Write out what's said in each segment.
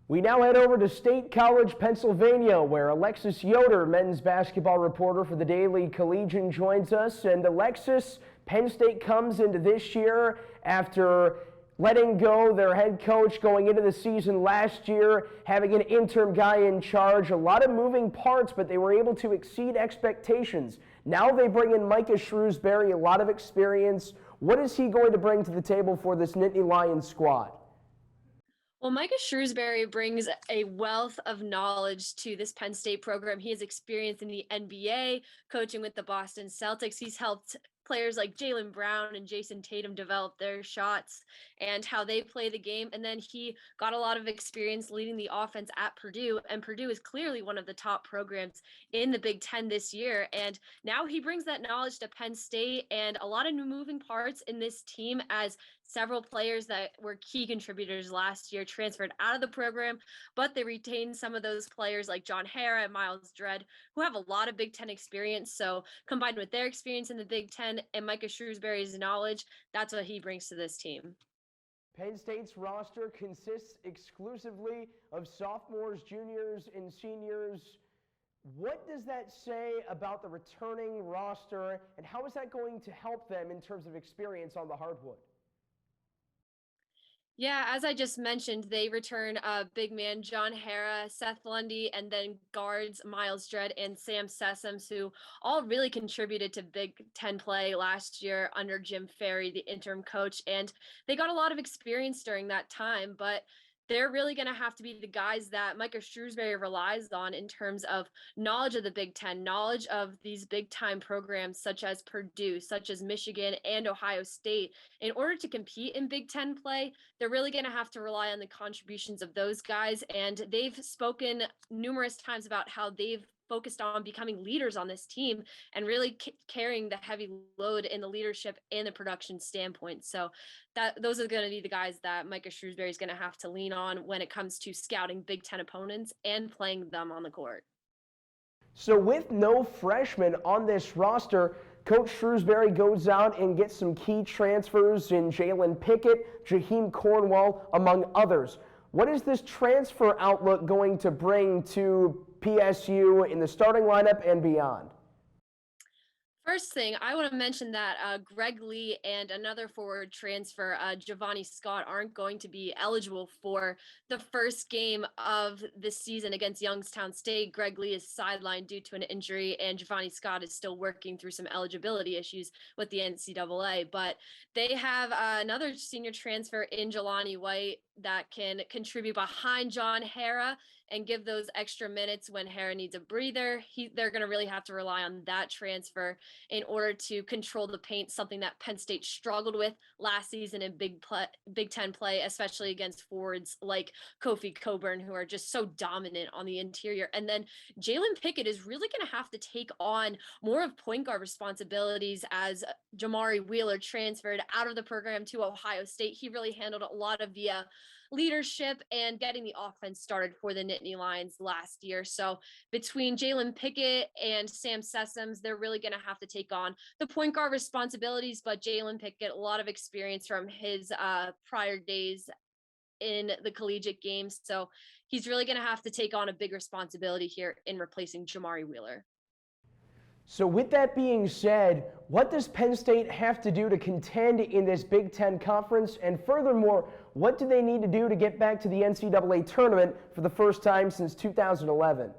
We now head over to State College, Pennsylvania, where Alexis Yoder, men's basketball reporter for the Daily Collegian, joins us. And Alexis, Penn State comes into this year after letting go their head coach going into the season last year, having an interim guy in charge, a lot of moving parts, but they were able to exceed expectations. Now they bring in Micah Shrewsbury, a lot of experience. What is he going to bring to the table for this Nittany Lions squad? Well, Micah Shrewsbury brings a wealth of knowledge to this Penn State program. He has experience in the NBA, coaching with the Boston Celtics. He's helped players like Jaylen Brown and Jason Tatum develop their shots and how they play the game. And then he got a lot of experience leading the offense at Purdue. And Purdue is clearly one of the top programs in the Big Ten this year. And now he brings that knowledge to Penn State and a lot of new moving parts in this team as several players that were key contributors last year transferred out of the program, but they retained some of those players like John Harrah and Miles Dredd, who have a lot of Big Ten experience. So combined with their experience in the Big Ten and Micah Shrewsbury's knowledge, that's what he brings to this team. Penn State's roster consists exclusively of sophomores, juniors, and seniors. What does that say about the returning roster, and how is that going to help them in terms of experience on the hardwood? Yeah, as I just mentioned, they return big man John Harrah, Seth Lundy, and then guards Miles Dredd and Sam Sessoms, who all really contributed to Big Ten play last year under Jim Ferry, the interim coach. And they got a lot of experience during that time, but they're really going to have to be the guys that Micah Shrewsbury relies on in terms of knowledge of the Big Ten, knowledge of these big time programs such as Purdue, such as Michigan and Ohio State. In order to compete in Big Ten play, they're really going to have to rely on the contributions of those guys. And they've spoken numerous times about how they've focused on becoming leaders on this team and really carrying the heavy load in the leadership and the production standpoint. So that those are going to be the guys that Micah Shrewsbury is going to have to lean on when it comes to scouting Big Ten opponents and playing them on the court. So with no freshmen on this roster, Coach Shrewsbury goes out and gets some key transfers in Jalen Pickett, Jaheim Cornwall, among others. What is this transfer outlook going to bring to PSU in the starting lineup and beyond? First thing, I want to mention that Greg Lee and another forward transfer, Giovanni Scott, aren't going to be eligible for the first game of the season against Youngstown State. Greg Lee is sidelined due to an injury, and Giovanni Scott is still working through some eligibility issues with the NCAA. But they have another senior transfer in Jelani White that can contribute behind John Harrah and give those extra minutes when Harrah needs a breather. They're going to really have to rely on that transfer in order to control the paint, something that Penn State struggled with last season in Big Ten play, especially against forwards like Kofi Coburn, who are just so dominant on the interior. And then Jalen Pickett is really going to have to take on more of point guard responsibilities as Jamari Wheeler transferred out of the program to Ohio State. He really handled a lot of the leadership and getting the offense started for the Nittany Lions last year. So between Jalen Pickett and Sam Sessoms, they're really going to have to take on the point guard responsibilities. But Jalen Pickett, a lot of experience from his prior days in the collegiate games. So he's really going to have to take on a big responsibility here in replacing Jamari Wheeler. So with that being said, what does Penn State have to do to contend in this Big Ten conference? And furthermore, what do they need to do to get back to the NCAA tournament for the first time since 2011?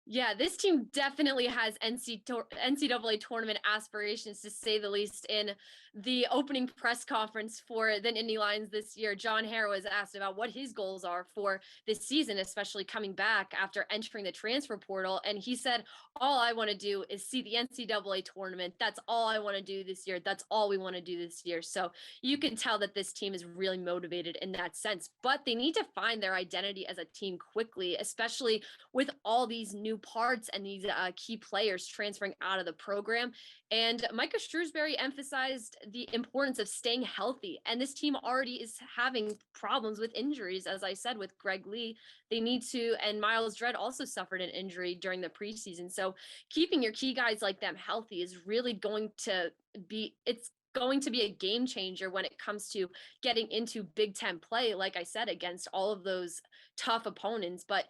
Yeah, this team definitely has NCAA tournament aspirations, to say the least. In the opening press conference for the Nittany Lions this year, John Harrah was asked about what his goals are for this season, especially coming back after entering the transfer portal. And he said, all I want to do is see the NCAA tournament. That's all I want to do this year. That's all we want to do this year. So you can tell that this team is really motivated in that sense, but they need to find their identity as a team quickly, especially with all these new parts and these key players transferring out of the program. And Micah Shrewsbury emphasized the importance of staying healthy. And this team already is having problems with injuries, as I said, with Greg Lee. They need to, and Miles Dredd also suffered an injury during the preseason. So keeping your key guys like them healthy is really going to be, it's going to be a game changer when it comes to getting into Big Ten play, like I said, against all of those tough opponents. But,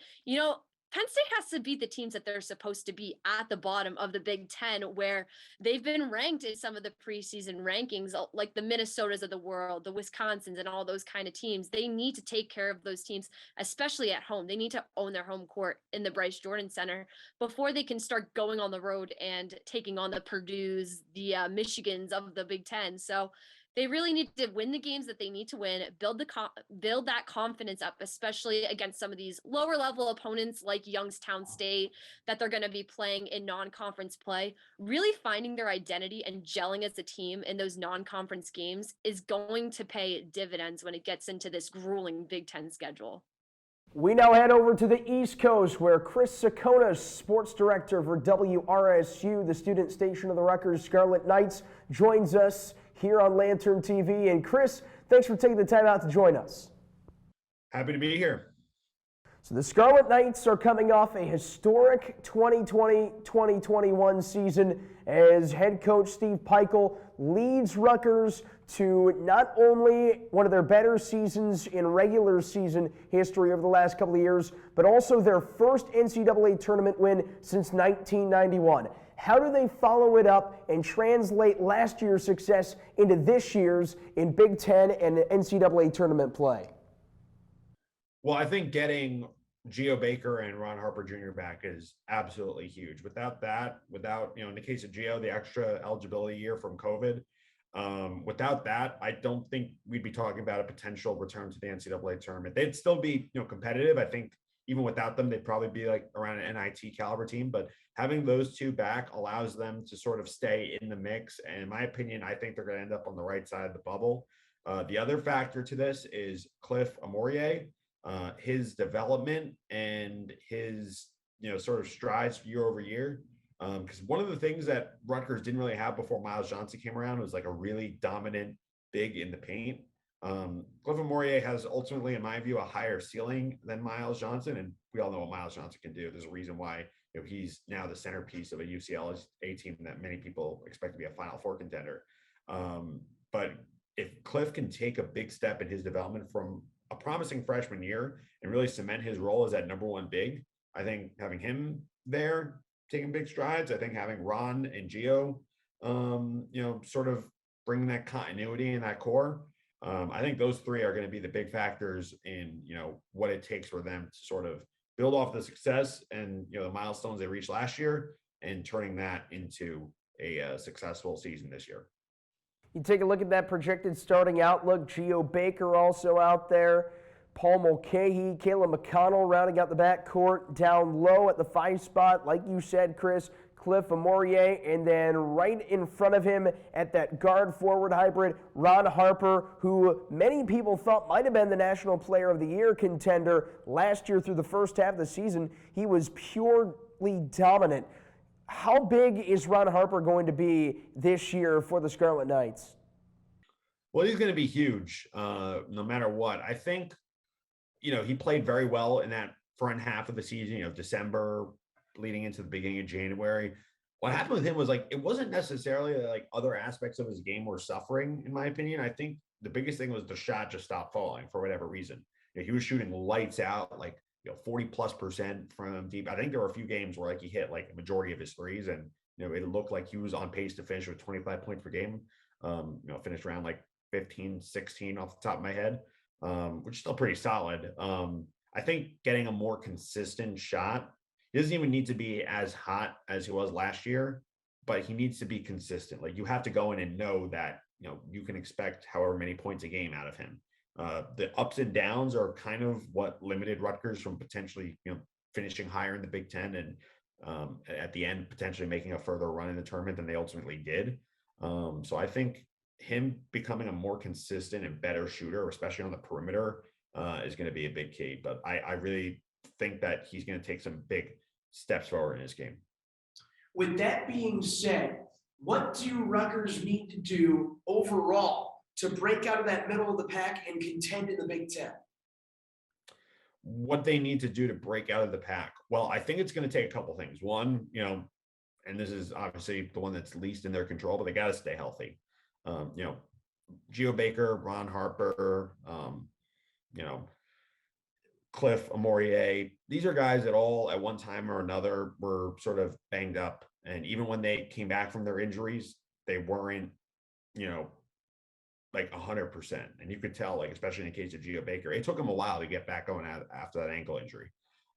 Penn State has to beat the teams that they're supposed to be at the bottom of the Big Ten, where they've been ranked in some of the preseason rankings, like the Minnesotas of the world, the Wisconsins, and all those kind of teams. They need to take care of those teams, especially at home. They need to own their home court in the Bryce Jordan Center before they can start going on the road and taking on the Purdue's, the Michigans of the Big Ten. So they really need to win the games that they need to win, build that confidence up, especially against some of these lower level opponents like Youngstown State that they're going to be playing in non-conference play. Really finding their identity and gelling as a team in those non-conference games is going to pay dividends when it gets into this grueling Big Ten schedule. We now head over to the East Coast, where Chris Sakonas, sports director for WRSU, the student station of the Rutgers Scarlet Knights, joins us here on Lantern TV. And Chris, thanks for taking the time out to join us. Happy to be here. So the Scarlet Knights are coming off a historic 2020-2021 season as head coach Steve Pikiell leads Rutgers to not only one of their better seasons in regular season history over the last couple of years, but also their first NCAA tournament win since 1991. How do they follow it up and translate last year's success into this year's in Big Ten and NCAA tournament play? Well, I think getting Geo Baker and Ron Harper Jr. back is absolutely huge. Without that, in the case of Geo, the extra eligibility year from COVID, without that, I don't think we'd be talking about a potential return to the NCAA tournament. They'd still be, competitive. I think even without them, they'd probably be like around an NIT caliber team, but having those two back allows them to sort of stay in the mix. And in my opinion, I think they're going to end up on the right side of the bubble. The other factor to this is Cliff Amourier. His development and his, sort of strides year over year. Because one of the things that Rutgers didn't really have before Miles Johnson came around was like a really dominant big in the paint. Cliff Amourier has ultimately, in my view, a higher ceiling than Miles Johnson. And we all know what Miles Johnson can do. There's a reason why he's now the centerpiece of a UCLA team that many people expect to be a Final Four contender. But if Cliff can take a big step in his development from a promising freshman year and really cement his role as that number one big, I think having him there taking big strides, I think having Ron and Geo, sort of bringing that continuity in that core, I think those three are going to be the big factors in, what it takes for them to sort of build off the success and, the milestones they reached last year and turning that into a successful season this year. You take a look at that projected starting outlook. Geo Baker also out there. Paul Mulcahy, Caleb McConnell rounding out the backcourt. Down low at the 5 spot, like you said, Chris, Cliff Amourier. And then right in front of him at that guard forward hybrid, Ron Harper, who many people thought might have been the National Player of the Year contender last year through the first half of the season. He was purely dominant. How big is Ron Harper going to be this year for the Scarlet Knights? Well, he's going to be huge, no matter what. I think, he played very well in that front half of the season, December leading into the beginning of January. What happened with him was it wasn't necessarily like other aspects of his game were suffering, in my opinion. I think the biggest thing was the shot just stopped falling for whatever reason. He was shooting lights out, 40+% from deep. I think there were a few games where he hit the majority of his threes, and it looked like he was on pace to finish with 25 points per game. Finished around 15, 16 off the top of my head, which is still pretty solid. I think getting a more consistent shot, he doesn't even need to be as hot as he was last year, but he needs to be consistent. You have to go in and know that you can expect however many points a game out of him. The ups and downs are kind of what limited Rutgers from potentially, finishing higher in the Big Ten and at the end potentially making a further run in the tournament than they ultimately did. So I think him becoming a more consistent and better shooter, especially on the perimeter, is going to be a big key. But I really think that he's going to take some big steps forward in his game. With that being said, what do Rutgers need to do overall to break out of that middle of the pack and contend in the Big Ten? What they need to do to break out of the pack? Well, I think it's going to take a couple things. One, and this is obviously the one that's least in their control, but they got to stay healthy. Geo Baker, Ron Harper, Cliff Amourier. These are guys that all at one time or another were sort of banged up. And even when they came back from their injuries, they weren't, like 100%. And you could tell, like, especially in the case of Geo Baker, it took him a while to get back going after that ankle injury.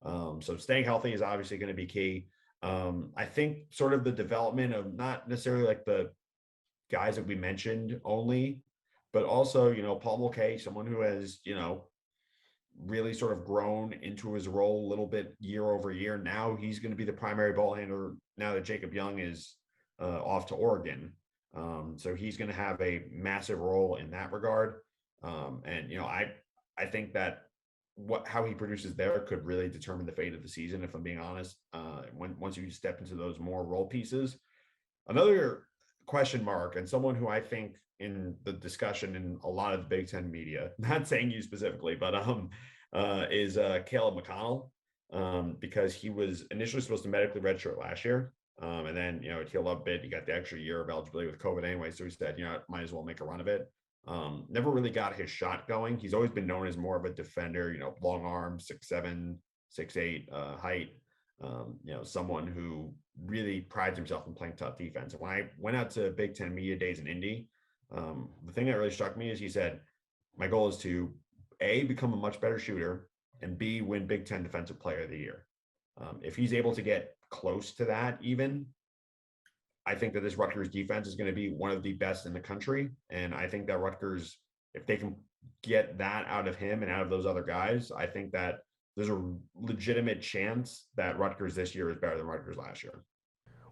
So staying healthy is obviously going to be key. I think sort of the development of not necessarily like the guys that we mentioned only, but also, Paul Mulcahy, someone who has, really sort of grown into his role a little bit year over year. Now he's going to be the primary ball handler now that Jacob Young is off to Oregon. So he's going to have a massive role in that regard. And, I think that how he produces there could really determine the fate of the season, if I'm being honest, once you step into those more role pieces. Another question mark, and someone who I think in the discussion in a lot of the Big Ten media, not saying you specifically, but is Caleb McConnell, because he was initially supposed to medically redshirt last year. And then, it healed up a bit. He got the extra year of eligibility with COVID anyway. So he said, might as well make a run of it. Never really got his shot going. He's always been known as more of a defender, long arm, 6'7", 6'8" height. Someone who really prides himself in playing tough defense. And when I went out to Big Ten media days in Indy, the thing that really struck me is he said, my goal is to A, become a much better shooter, and B, win Big Ten Defensive Player of the Year. If he's able to get close to that even, I think that this Rutgers defense is going to be one of the best in the country. And I think that Rutgers, if they can get that out of him and out of those other guys, I think that there's a legitimate chance that Rutgers this year is better than Rutgers last year.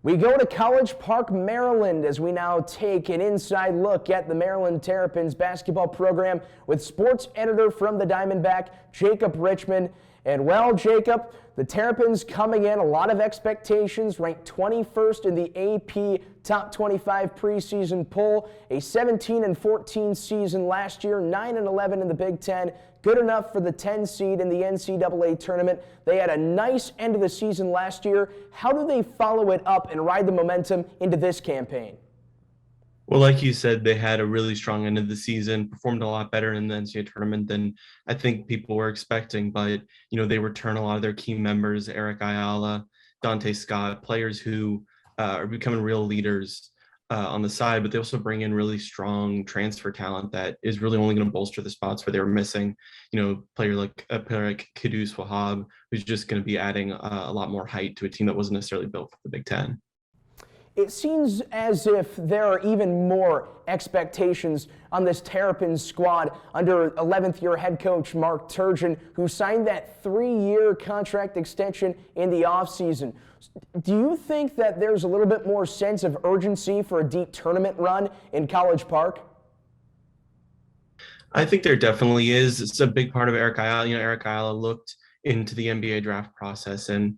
We go to College Park, Maryland, as we now take an inside look at the Maryland Terrapins basketball program with sports editor from the Diamondback, Jacob Richmond. And well, Jacob, the Terrapins coming in, a lot of expectations, ranked 21st in the AP Top 25 preseason poll, a 17-14 season last year, 9-11 in the Big Ten, good enough for the 10 seed in the NCAA tournament. They had a nice end of the season last year. How do they follow it up and ride the momentum into this campaign? Well, like you said, they had a really strong end of the season, performed a lot better in the NCAA tournament than I think people were expecting. But, they return a lot of their key members, Eric Ayala, Dante Scott, players who are becoming real leaders on the side, but they also bring in really strong transfer talent that is really only going to bolster the spots where they were missing. Player like Kudus Wahab, who's just going to be adding a lot more height to a team that wasn't necessarily built for the Big Ten. It seems as if there are even more expectations on this Terrapins squad under 11th year head coach Mark Turgeon, who signed that 3-year contract extension in the offseason. Do you think that there's a little bit more sense of urgency for a deep tournament run in College Park? I think there definitely is. It's a big part of Eric Ayala. Eric Ayala looked into the NBA draft process, and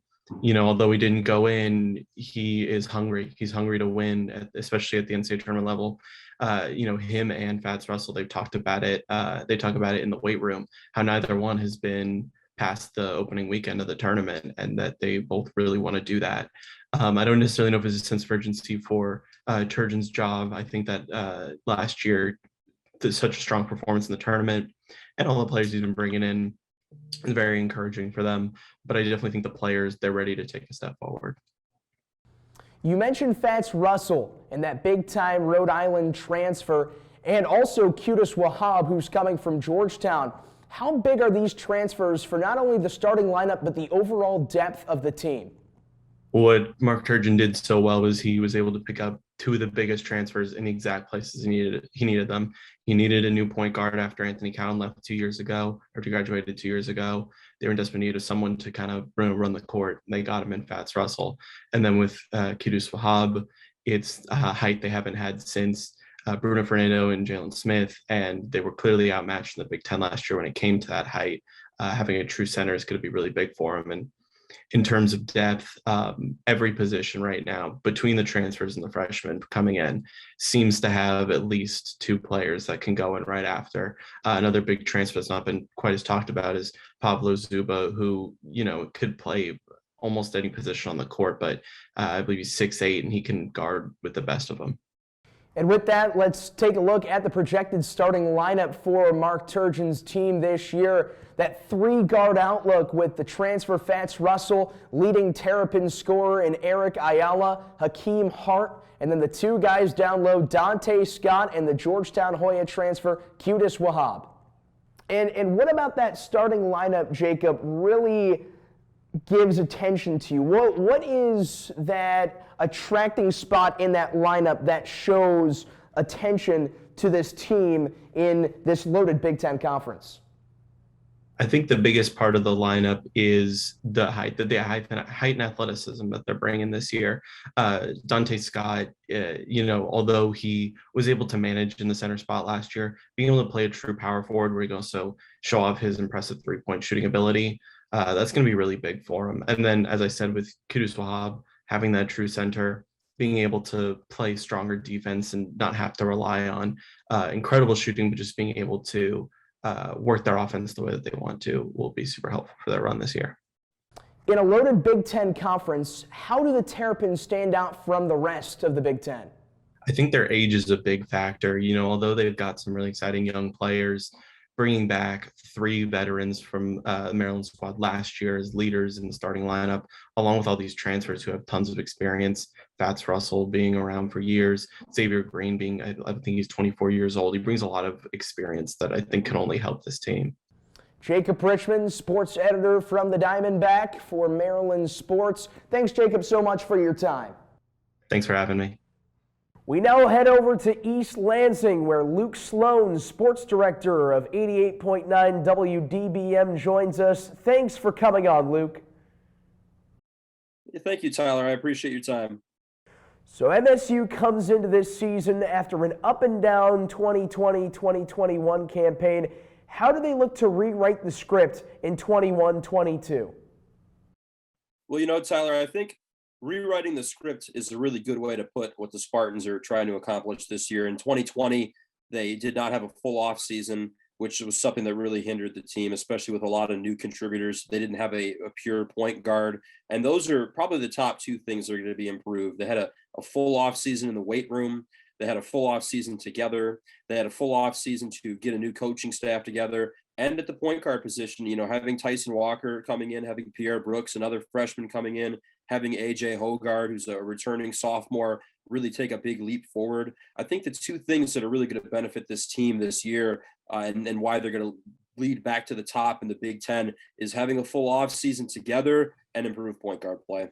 although he didn't go in, he is hungry. He's hungry to win, especially at the NCAA tournament level. Him and Fats Russell, they've talked about it. They talk about it in the weight room, how neither one has been past the opening weekend of the tournament, and that they both really want to do that. I don't necessarily know if it's a sense of urgency for Turgeon's job. I think that last year, such a strong performance in the tournament and all the players he's been bringing in is very encouraging for them. But I definitely think the players, they're ready to take a step forward. You mentioned Fats Russell and that big-time Rhode Island transfer, and also Kudus Wahab, who's coming from Georgetown. How big are these transfers for not only the starting lineup, but the overall depth of the team? What Mark Turgeon did so well was he was able to pick up two of the biggest transfers in the exact places he needed them. He needed a new point guard after Anthony Cowan left 2 years ago, or graduated 2 years ago. They were in desperate need of someone to kind of run the court. They got him in Fats Russell. And then with Kudus Wahab, it's height they haven't had since Bruno Fernando and Jalen Smith, and they were clearly outmatched in the Big Ten last year when it came to that height. Having a true center is going to be really big for him. And in terms of depth, every position right now between the transfers and the freshmen coming in seems to have at least two players that can go in right after. Another big transfer that's not been quite as talked about is Pablo Zuba, who, could play almost any position on the court, but I believe he's 6'8", and he can guard with the best of them. And with that, let's take a look at the projected starting lineup for Mark Turgeon's team this year. That three-guard outlook with the transfer Fats Russell, leading Terrapin scorer in Eric Ayala, Hakeem Hart, and then the two guys down low, Dante Scott and the Georgetown Hoya transfer, Qudus Wahab. And what about that starting lineup, Jacob, really gives attention to you? What is that attracting spot in that lineup that shows attention to this team in this loaded Big Ten conference? I think the biggest part of the lineup is the height and athleticism that they're bringing this year. Dante Scott, although he was able to manage in the center spot last year, being able to play a true power forward where he can also show off his impressive three-point shooting ability, that's going to be really big for him. And then, as I said, with Qudus Wahab, having that true center, being able to play stronger defense and not have to rely on incredible shooting, but just being able to work their offense the way that they want to will be super helpful for their run this year. In a loaded Big Ten conference, how do the Terrapins stand out from the rest of the Big Ten? I think their age is a big factor. Although they've got some really exciting young players, bringing back three veterans from the Maryland squad last year as leaders in the starting lineup, along with all these transfers who have tons of experience. Fats Russell being around for years, Xavier Green being, I think he's 24 years old. He brings a lot of experience that I think can only help this team. Jacob Richmond, sports editor from the Diamondback for Maryland Sports. Thanks, Jacob, so much for your time. Thanks for having me. We now head over to East Lansing, where Luke Sloan, sports director of 88.9 WDBM, joins us. Thanks for coming on, Luke. Thank you, Tyler. I appreciate your time. So MSU comes into this season after an up-and-down 2020-2021 campaign. How do they look to rewrite the script in 21-22? Well, Tyler, I think rewriting the script is a really good way to put what the Spartans are trying to accomplish this year. In 2020, they did not have a full off season, which was something that really hindered the team, especially with a lot of new contributors. They didn't have a pure point guard. And those are probably the top two things that are going to be improved. They had a full off season in the weight room. They had a full off season together. They had a full off season to get a new coaching staff together. And at the point guard position, having Tyson Walker coming in, having Pierre Brooks, another freshman coming in, having AJ Hogard, who's a returning sophomore, really take a big leap forward. I think the two things that are really going to benefit this team this year and why they're going to lead back to the top in the Big Ten is having a full off season together and improve point guard play.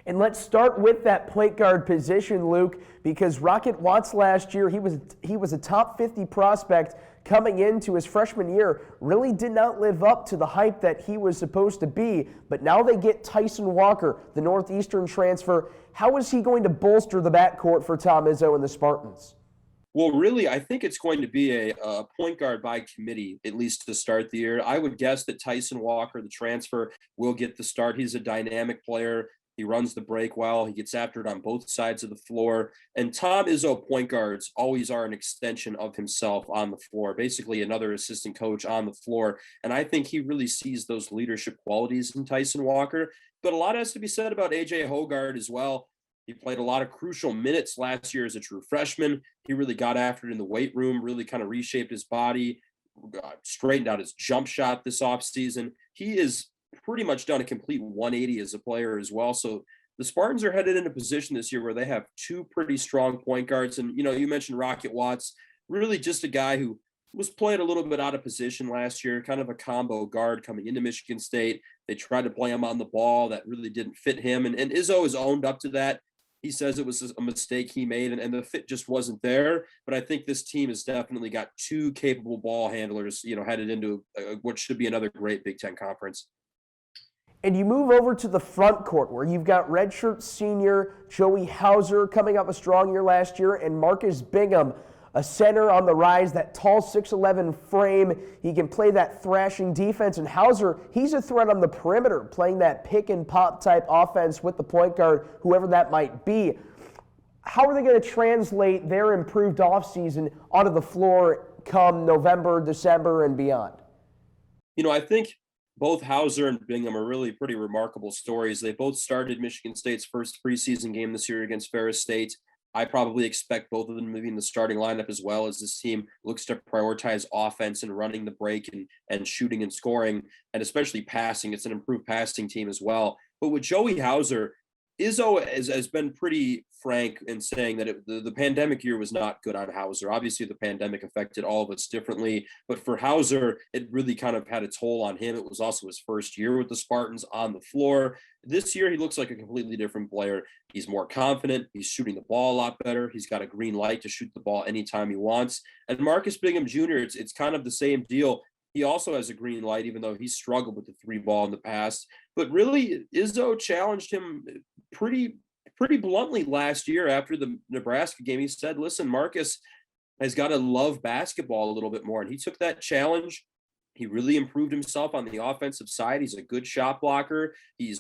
And let's start with that point guard position, Luke, because Rocket Watts last year, he was a top 50 prospect coming into his freshman year, really did not live up to the hype that he was supposed to be. But now they get Tyson Walker, the Northeastern transfer. How is he going to bolster the backcourt for Tom Izzo and the Spartans? Well, really, I think it's going to be a point guard by committee, at least to start the year. I would guess that Tyson Walker, the transfer, will get the start. He's a dynamic player. He runs the break well. He gets after it on both sides of the floor. And Tom Izzo point guards always are an extension of himself on the floor, basically another assistant coach on the floor. And I think he really sees those leadership qualities in Tyson Walker. But a lot has to be said about AJ Hogard as well. He played a lot of crucial minutes last year as a true freshman. He really got after it in the weight room, really kind of reshaped his body, straightened out his jump shot this offseason. He is pretty much done a complete 180 as a player as well. So the Spartans are headed in a position this year where they have two pretty strong point guards. And, you mentioned Rocket Watts, really just a guy who was played a little bit out of position last year, kind of a combo guard coming into Michigan State. They tried to play him on the ball. That really didn't fit him. And Izzo has owned up to that. He says it was a mistake he made and the fit just wasn't there. But I think this team has definitely got two capable ball handlers, headed into what should be another great Big Ten conference. And you move over to the front court where you've got redshirt senior Joey Hauser coming up a strong year last year and Marcus Bingham, a center on the rise, that tall 6'11" frame. He can play that thrashing defense. And Hauser, he's a threat on the perimeter, playing that pick and pop type offense with the point guard, whoever that might be. How are they going to translate their improved offseason onto the floor come November, December, and beyond? I think both Hauser and Bingham are really pretty remarkable stories. They both started Michigan State's first preseason game this year against Ferris State. I probably expect both of them to be in the starting lineup as well, as this team looks to prioritize offense and running the break and shooting and scoring, and especially passing. It's an improved passing team as well. But with Joey Hauser, Izzo has been pretty frank in saying that the pandemic year was not good on Hauser. Obviously, the pandemic affected all of us differently, but for Hauser, it really kind of had a toll on him. It was also his first year with the Spartans on the floor. This year, he looks like a completely different player. He's more confident. He's shooting the ball a lot better. He's got a green light to shoot the ball anytime he wants. And Marcus Bingham Jr., it's kind of the same deal. He also has a green light, even though he's struggled with the three ball in the past. But really, Izzo challenged him pretty bluntly last year after the Nebraska game. He said, listen, Marcus has got to love basketball a little bit more. And he took that challenge. He really improved himself on the offensive side. He's a good shot blocker. He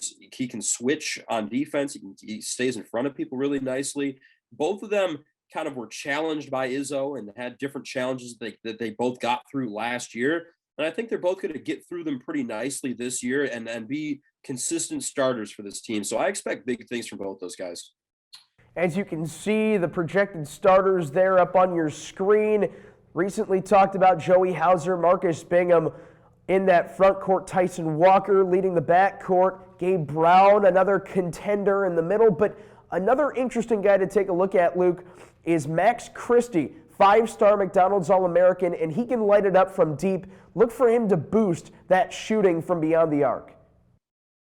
can switch on defense. He stays in front of people really nicely. Both of them kind of were challenged by Izzo and had different challenges that they both got through last year. And I think they're both going to get through them pretty nicely this year and be consistent starters for this team. So I expect big things from both those guys. As you can see, the projected starters there up on your screen. Recently talked about Joey Hauser, Marcus Bingham in that front court, Tyson Walker leading the back court, Gabe Brown, another contender in the middle. But another interesting guy to take a look at, Luke, is Max Christie, five-star McDonald's All-American, and he can light it up from deep. Look for him to boost that shooting from beyond the arc.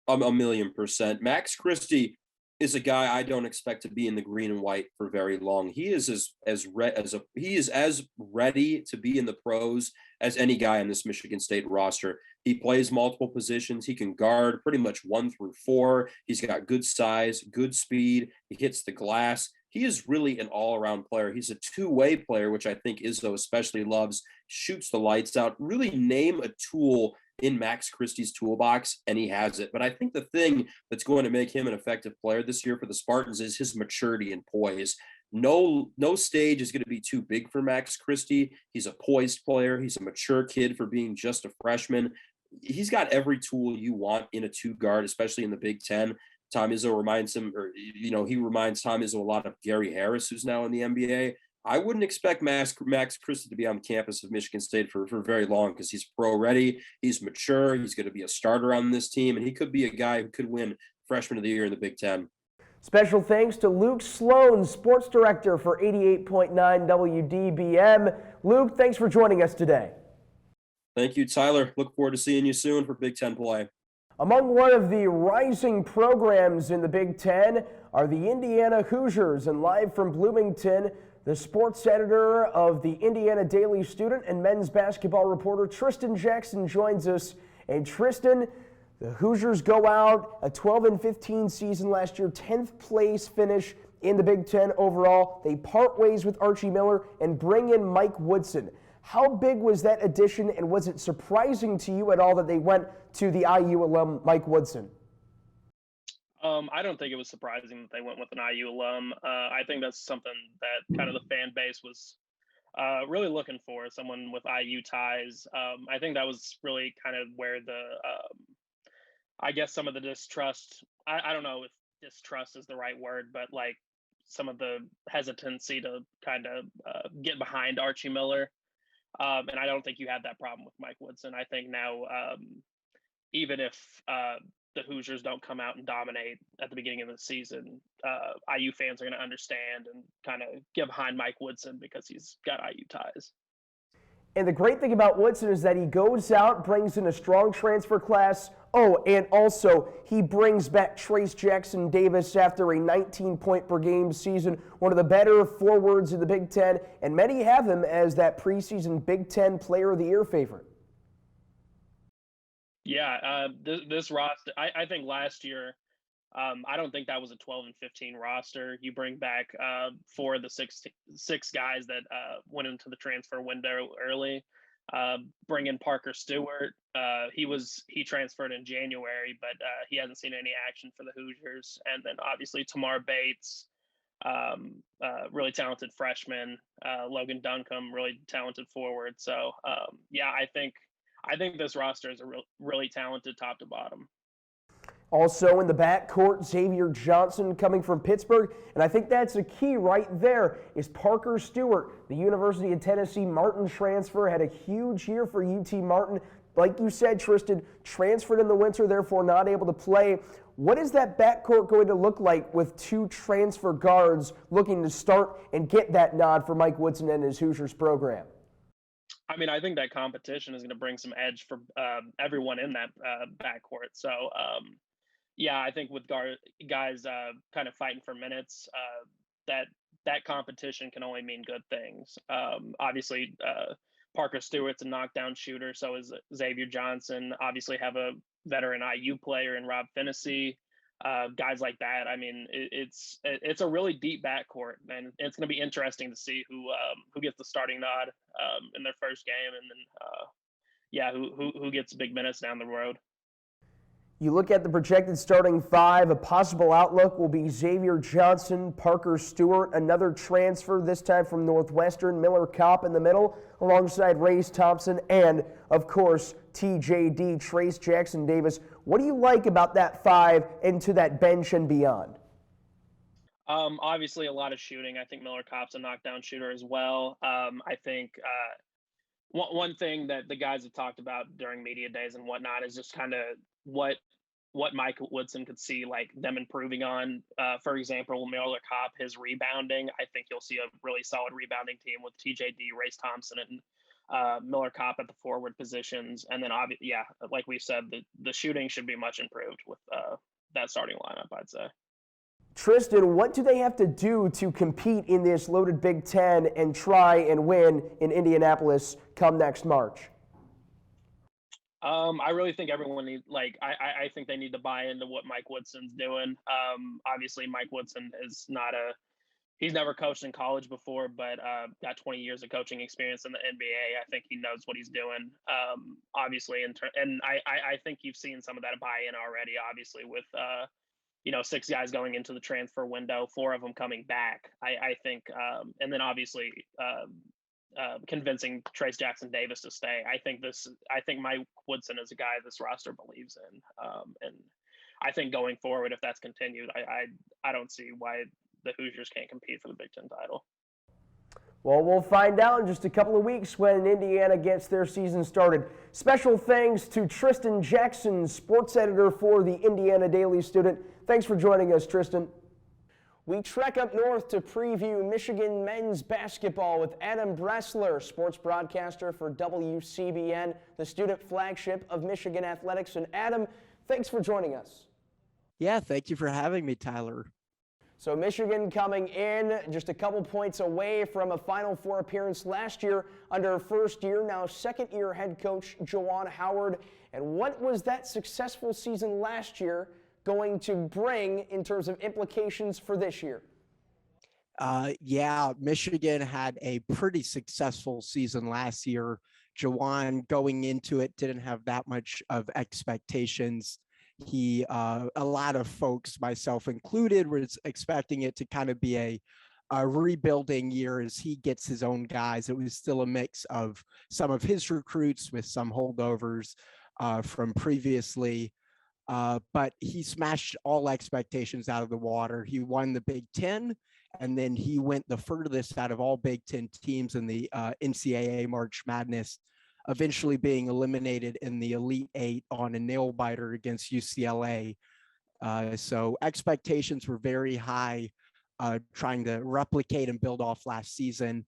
1,000,000%. Max Christie is a guy I don't expect to be in the green and white for very long. He is as ready to be in the pros as any guy on this Michigan State roster. He plays multiple positions. He can guard pretty much 1 through 4. He's got good size, good speed. He hits the glass. He is really an all-around player. He's a two-way player, which I think Izzo especially loves. Shoots the lights out. Really name a tool in Max Christie's toolbox, and he has it. But I think the thing that's going to make him an effective player this year for the Spartans is his maturity and poise. No stage is going to be too big for Max Christie. He's a poised player. He's a mature kid for being just a freshman. He's got every tool you want in a two guard, especially in the Big Ten. Tom Izzo reminds him, he reminds Tom Izzo a lot of Gary Harris, who's now in the NBA. I wouldn't expect Max Christie to be on the campus of Michigan State for very long because he's pro ready. He's mature. He's going to be a starter on this team, and he could be a guy who could win Freshman of the Year in the Big Ten. Special thanks to Luke Sloan, sports director for 88.9 WDBM. Luke, thanks for joining us today. Thank you, Tyler. Look forward to seeing you soon for Big Ten play. Among one of the rising programs in the Big Ten are the Indiana Hoosiers, and live from Bloomington, the sports editor of the Indiana Daily Student and men's basketball reporter Tristan Jackson joins us. And Tristan, the Hoosiers go out a 12-15 season last year, 10th place finish in the Big Ten overall. They part ways with Archie Miller and bring in Mike Woodson. How big was that addition, and was it surprising to you at all that they went to the IU alum Mike Woodson? I don't think it was surprising that they went with an IU alum. I think that's something that kind of the fan base was really looking for, someone with IU ties. I think that was really kind of where I guess some of the distrust, I don't know if distrust is the right word, but like some of the hesitancy to kind of get behind Archie Miller. And I don't think you had that problem with Mike Woodson. I think now, even if the Hoosiers don't come out and dominate at the beginning of the season, IU fans are going to understand and kind of get behind Mike Woodson because he's got IU ties. And the great thing about Woodson is that he goes out, brings in a strong transfer class. Oh, and also he brings back Trace Jackson Davis after a 19-point per game season, one of the better forwards in the Big Ten, and many have him as that preseason Big Ten Player of the Year favorite. Yeah, this roster, I think last year, I don't think that was a 12-15 roster. You bring back 4 of the six guys that went into the transfer window early. Bring in Parker Stewart. He transferred in January, but he hasn't seen any action for the Hoosiers. And then obviously Tamar Bates, really talented freshman. Logan Duncombe, really talented forward. So yeah, I think this roster is a really talented top to bottom. Also in the backcourt, Xavier Johnson coming from Pittsburgh, and I think that's a key right there is Parker Stewart, the University of Tennessee Martin transfer, had a huge year for UT Martin. Like you said, Tristan, transferred in the winter, therefore not able to play. What is that backcourt going to look like with two transfer guards looking to start and get that nod for Mike Woodson and his Hoosiers program? I mean, I think that competition is going to bring some edge for everyone in that backcourt. So, yeah, I think with guys kind of fighting for minutes, that competition can only mean good things. Obviously, Parker Stewart's a knockdown shooter, so is Xavier Johnson. Obviously, have a veteran IU player in Rob Finney. Guys like that. I mean, it's a really deep backcourt, and it's going to be interesting to see who gets the starting nod in their first game, and then who gets big minutes down the road. You look at the projected starting five, a possible outlook will be Xavier Johnson, Parker Stewart, another transfer, this time from Northwestern, Miller Kopp in the middle, alongside Race Thompson, and, of course, TJD, Trace Jackson Davis. What do you like about that five into that bench and beyond? Obviously, a lot of shooting. I think Miller Kopp's a knockdown shooter as well. I think one thing that the guys have talked about during media days and whatnot is just kind of what Mike Woodson could see like them improving on. For example, Miller Kopp, his rebounding. I think you'll see a really solid rebounding team with TJD, Race Thompson, and Miller Kopp at the forward positions. And then, like we said, the shooting should be much improved with that starting lineup, I'd say. Tristan, what do they have to do to compete in this loaded Big Ten and try and win in Indianapolis come next March? I really think everyone needs, I think they need to buy into what Mike Woodson's doing. Obviously, Mike Woodson is he's never coached in college before, but got 20 years of coaching experience in the NBA. I think he knows what he's doing. Obviously, and I think you've seen some of that buy-in already, obviously, with 6 guys going into the transfer window, 4 of them coming back. I think, and then obviously convincing Trace Jackson Davis to stay. I think Mike Woodson is a guy this roster believes in, and I think going forward, if that's continued, I don't see why the Hoosiers can't compete for the Big Ten title. Well, we'll find out in just a couple of weeks when Indiana gets their season started. Special thanks to Tristan Jackson, sports editor for the Indiana Daily Student. Thanks for joining us, Tristan. We trek up north to preview Michigan men's basketball with Adam Bressler, sports broadcaster for WCBN, the student flagship of Michigan athletics. And Adam, thanks for joining us. Yeah, thank you for having me, Tyler. So Michigan coming in just a couple points away from a Final Four appearance last year under first-year, now second-year head coach Juwan Howard. And what was that successful season last year going to bring in terms of implications for this year? Michigan had a pretty successful season last year. Juwan going into it didn't have that much of expectations. A lot of folks, myself included, was expecting it to kind of be a rebuilding year as he gets his own guys. It was still a mix of some of his recruits with some holdovers from previously. But he smashed all expectations out of the water. He won the Big Ten, and then he went the furthest out of all Big Ten teams in the NCAA March Madness, eventually being eliminated in the Elite Eight on a nail-biter against UCLA. So expectations were very high, trying to replicate and build off last season.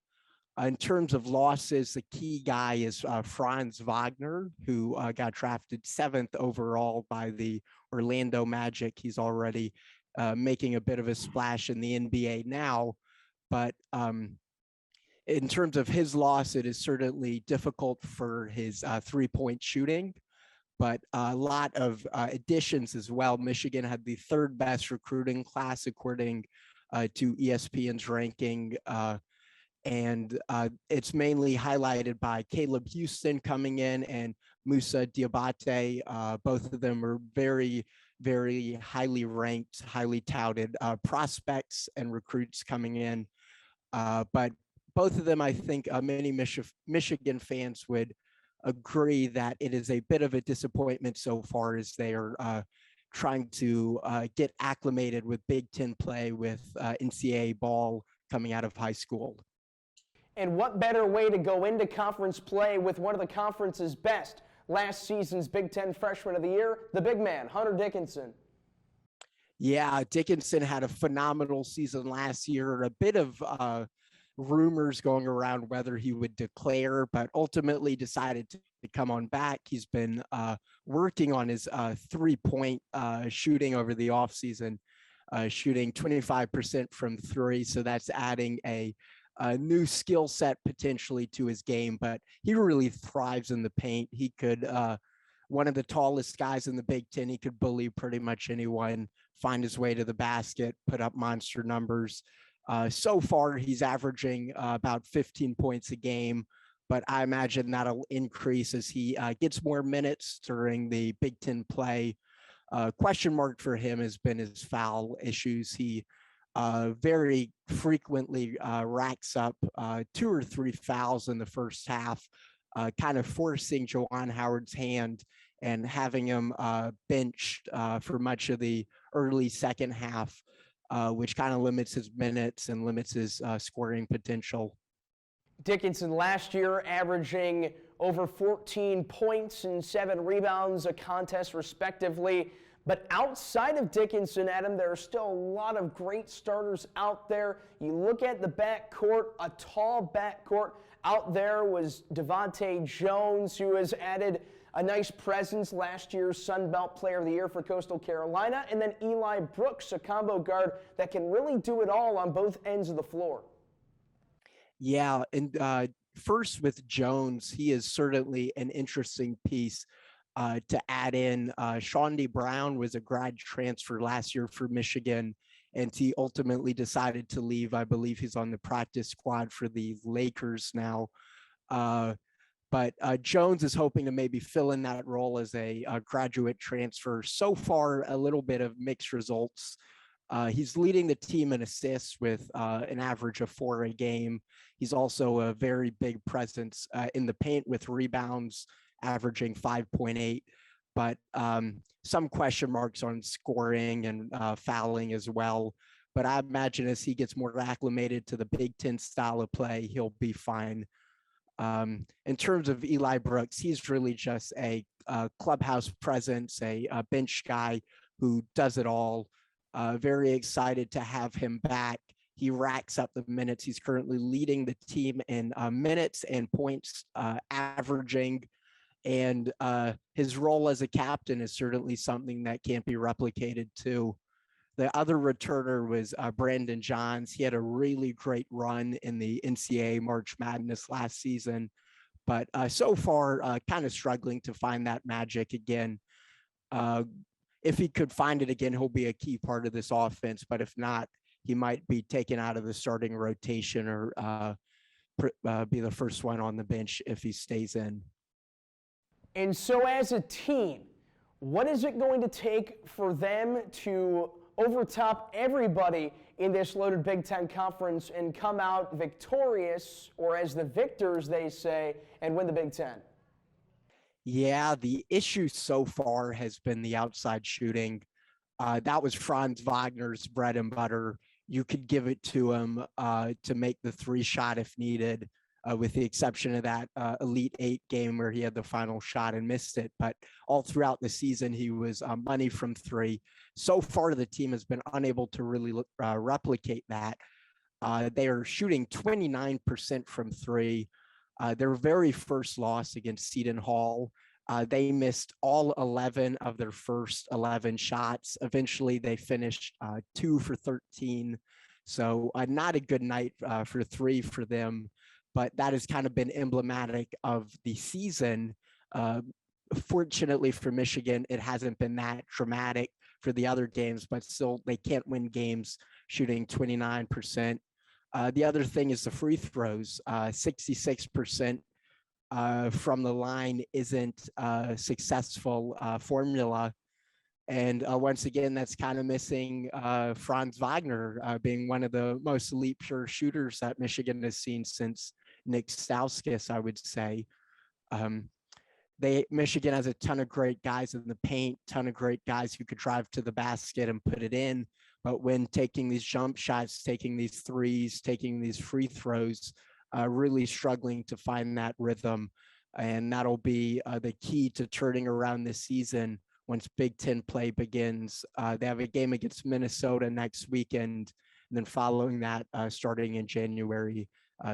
In terms of losses, the key guy is Franz Wagner, who got drafted 7th overall by the Orlando Magic. He's already making a bit of a splash in the NBA now. But in terms of his loss, it is certainly difficult for his three-point shooting, but a lot of additions as well. Michigan had the 3rd best recruiting class according to ESPN's ranking. And it's mainly highlighted by Caleb Houston coming in and Musa Diabate. Both of them are very, very highly ranked, highly touted prospects and recruits coming in. But both of them, I think many Michigan fans would agree that it is a bit of a disappointment so far as they are trying to get acclimated with Big Ten play with NCAA ball coming out of high school. And what better way to go into conference play with one of the conference's best? Last season's Big Ten Freshman of the Year, the big man, Hunter Dickinson. Yeah, Dickinson had a phenomenal season last year. A bit of rumors going around whether he would declare, but ultimately decided to come on back. He's been working on his three-point shooting over the offseason, shooting 25% from three. So that's adding a new skill set potentially to his game, but he really thrives in the paint. He could, one of the tallest guys in the Big Ten, he could bully pretty much anyone, find his way to the basket, put up monster numbers. So far, he's averaging about 15 points a game, but I imagine that'll increase as he gets more minutes during the Big Ten play. Question mark for him has been his foul issues. He very frequently racks up 2 or 3 fouls in the first half, kind of forcing Juwan Howard's hand and having him benched for much of the early second half, which kind of limits his minutes and limits his scoring potential. Dickinson last year averaging over 14 points and 7 rebounds a contest respectively. But outside of Dickinson, Adam, there are still a lot of great starters out there. You look at the backcourt, a tall backcourt. Out there was Devontae Jones, who has added a nice presence, last year's Sun Belt Player of the Year for Coastal Carolina. And then Eli Brooks, a combo guard that can really do it all on both ends of the floor. Yeah, and first with Jones, he is certainly an interesting piece to add in. Shawnee Brown was a grad transfer last year for Michigan, and he ultimately decided to leave. I believe he's on the practice squad for the Lakers now. But Jones is hoping to maybe fill in that role as a graduate transfer. So far, a little bit of mixed results. He's leading the team in assists with an average of 4 a game. He's also a very big presence in the paint with rebounds, averaging 5.8, but some question marks on scoring and fouling as well. But I imagine as he gets more acclimated to the Big Ten style of play, he'll be fine. In terms of Eli Brooks, he's really just a clubhouse presence, a bench guy who does it all. Very excited to have him back. He racks up the minutes. He's currently leading the team in minutes and points averaging. And his role as a captain is certainly something that can't be replicated too. The other returner was Brandon Johns. He had a really great run in the NCAA March Madness last season, but so far kind of struggling to find that magic again. If he could find it again, he'll be a key part of this offense, but if not, he might be taken out of the starting rotation or be the first one on the bench if he stays in. And so as a team, what is it going to take for them to overtop everybody in this loaded Big Ten conference and come out victorious, or as the victors, they say, and win the Big Ten? Yeah, the issue so far has been the outside shooting. That was Franz Wagner's bread and butter. You could give it to him to make the 3-shot if needed, with the exception of that Elite 8 game where he had the final shot and missed it. But all throughout the season, he was money from 3. So far, the team has been unable to really replicate that. They are shooting 29% from 3. Their very first loss against Seton Hall, they missed all 11 of their first 11 shots. Eventually, they finished 2 for 13. So not a good night for 3 for them. But that has kind of been emblematic of the season. Fortunately for Michigan, it hasn't been that dramatic for the other games, but still they can't win games shooting 29%. The other thing is the free throws. 66% from the line isn't a successful formula. And once again, that's kind of missing Franz Wagner being one of the most elite pure shooters that Michigan has seen since Nick Stauskas, I would say. Michigan has a ton of great guys in the paint, ton of great guys who could drive to the basket and put it in. But when taking these jump shots, taking these threes, taking these free throws, really struggling to find that rhythm. And that'll be the key to turning around this season once Big Ten play begins. They have a game against Minnesota next weekend. And then following that, starting in January,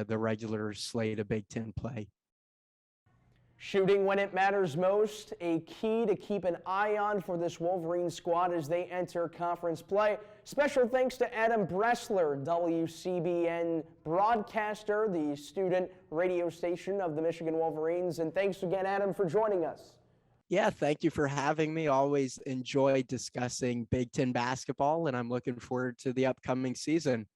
the regular slate of Big Ten play. Shooting when it matters most, a key to keep an eye on for this Wolverine squad as they enter conference play. Special thanks to Adam Bressler, WCBN broadcaster, the student radio station of the Michigan Wolverines. And thanks again, Adam, for joining us. Yeah, thank you for having me. Always enjoy discussing Big Ten basketball, and I'm looking forward to the upcoming season.